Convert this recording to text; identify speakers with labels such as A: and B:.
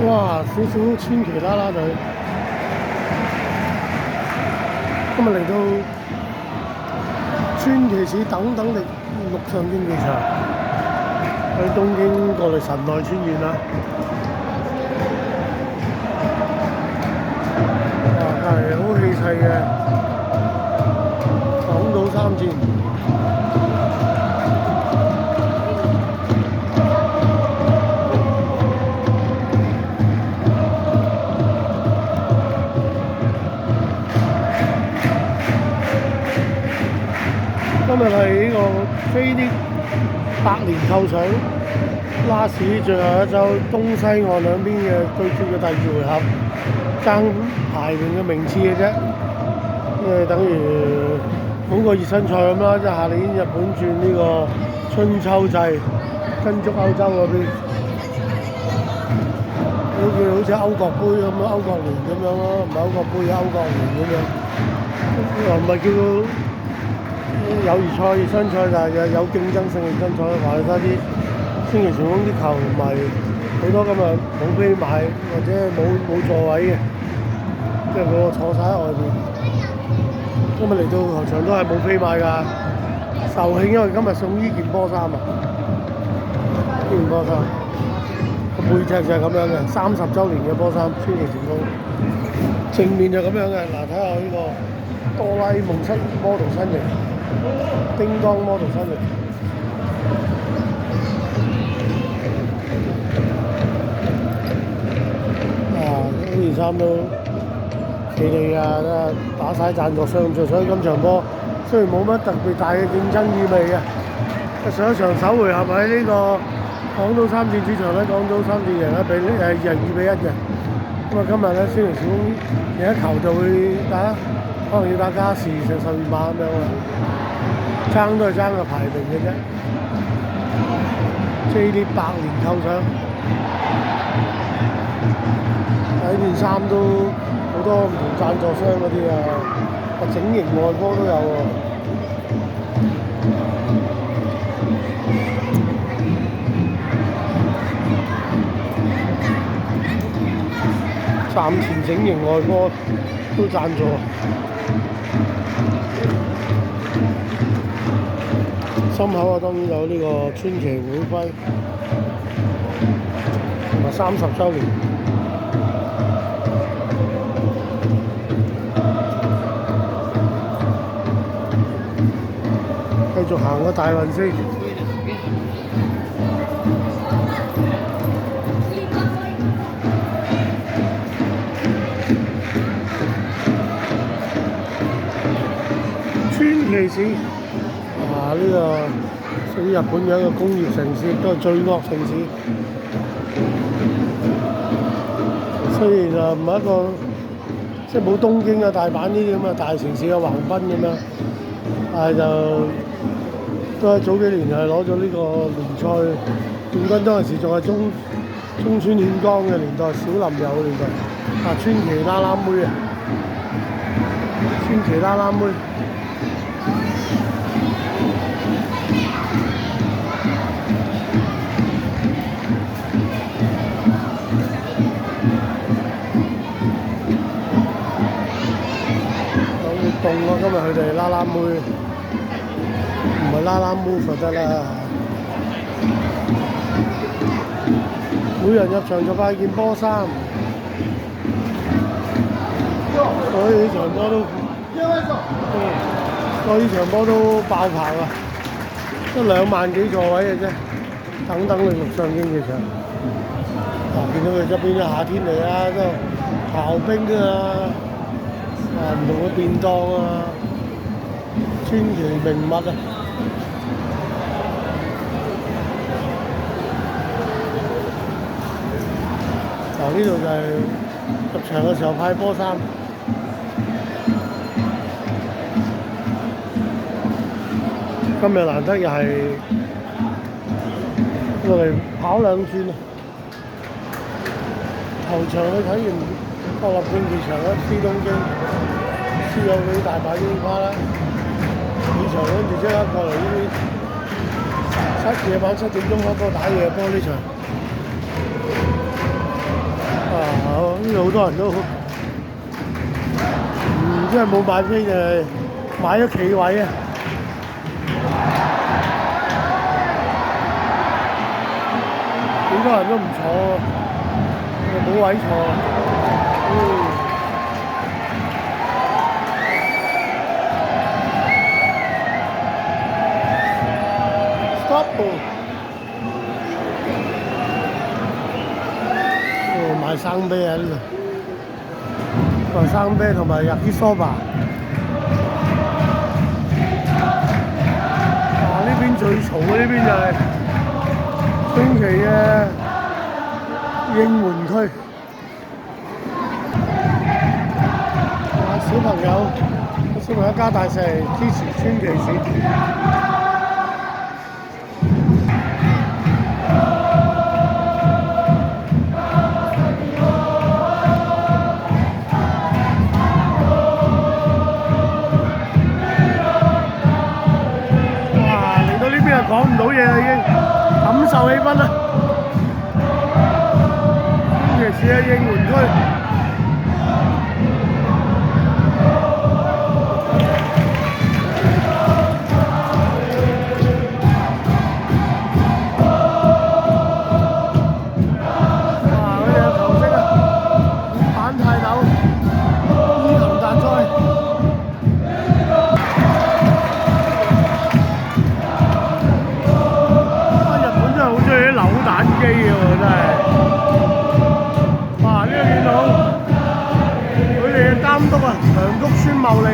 A: 哇！少少千奇啦啦隊，今日嚟到川崎市等等力陸上競技場，喺東京過嚟神奈川縣啦。哇！係好氣勢嘅廣島三戰。今日係呢個飛啲百年構想拉屎最後一週東西岸兩邊嘅對決嘅第二回合，爭排名嘅名次嘅啫。等於好過熱身賽咁啦，即係下年日本轉呢個春秋制，跟足歐洲嗰邊，好似歐國杯咁咯，歐國聯咁樣咯，唔係歐國杯，歐國聯咁樣，又唔係叫友誼賽、熱身賽，但係有競爭性嘅熱身賽，話你睇啲星期前鋒啲球迷好多今日冇飛買，或者冇座位嘅，即係我坐晒喺外邊。今日嚟到球場都係冇飛買㗎，售罄，因為今日送呢件波衫啊，呢件波衫個背脊就係咁樣嘅，30週年嘅波衫，川崎前鋒，正面就咁樣嘅。嗱，睇下呢個哆啦 A 夢model 身形。叮當 model 身形，呢件衫都企理㗎，打晒贊助商咁，所以今場波雖然冇乜特別大嘅競爭意味嘅，上一場首回合喺呢個廣島三戰主場咧，廣島三戰贏咗2-1嘅。咁啊，今日咧，雖然小攻贏一球就會打，可能要打加時成12碼咁樣啊。爭都係爭個排名嘅啫，即係呢啲百年構想。呢件衫都好多唔同贊助商嗰啲啊，整形外波都有喎。暫前整形外波都贊助。心口啊，當然有呢個川崎會徽同埋30週年，繼續行個大運先。川崎市。呢個屬於日本嘅一個工業城市，亦都係罪惡城市。雖然唔係一個即係冇東京啊、大阪呢啲咁嘅大城市嘅橫濱咁樣，但係都係早幾年係攞咗呢個聯賽冠軍，當陣時仲係中村憲剛嘅年代，小林友嘅年代。川崎啦啦妹啊，川崎啦啦妹。凍咯，今日佢哋啦啦妹，唔係啦啦 move 就得啦。每人入場就派件波衫，所以呢場波都，所以呢場波都爆棚啊！得2萬幾座位嘅啫，等等力陸上競技場。見到佢側邊嘅夏天嚟啦，都刨冰啊！唔同嘅便當啊，川崎名物啊！呢度就係入場嘅時候派波衫。今日難得又係我哋跑2轉啊！頭場去睇完國立競技場啦，FC東京。有佢大把櫻花啦，2場跟住即刻過嚟呢邊，夜晚7點鐘開波打夜波呢場。好多人都即係冇買飛就係買咗企位啊！好多人都唔坐，冇位坐。Stop！ 賣生啤喺呢度，賣生啤同埋yakisoba。呢邊最嘈嘅呢邊就係星期嘅應援區。小朋友加大細支持川崎市。講唔到嘢啦，已經感受氣氛啦。川崎市嘅應援區，哇！嗰隻球星啊，板泰斗、伊藤達哉。扭蛋機喎，真係！哇！呢個見到佢哋嘅監督啊，長谷川茂利。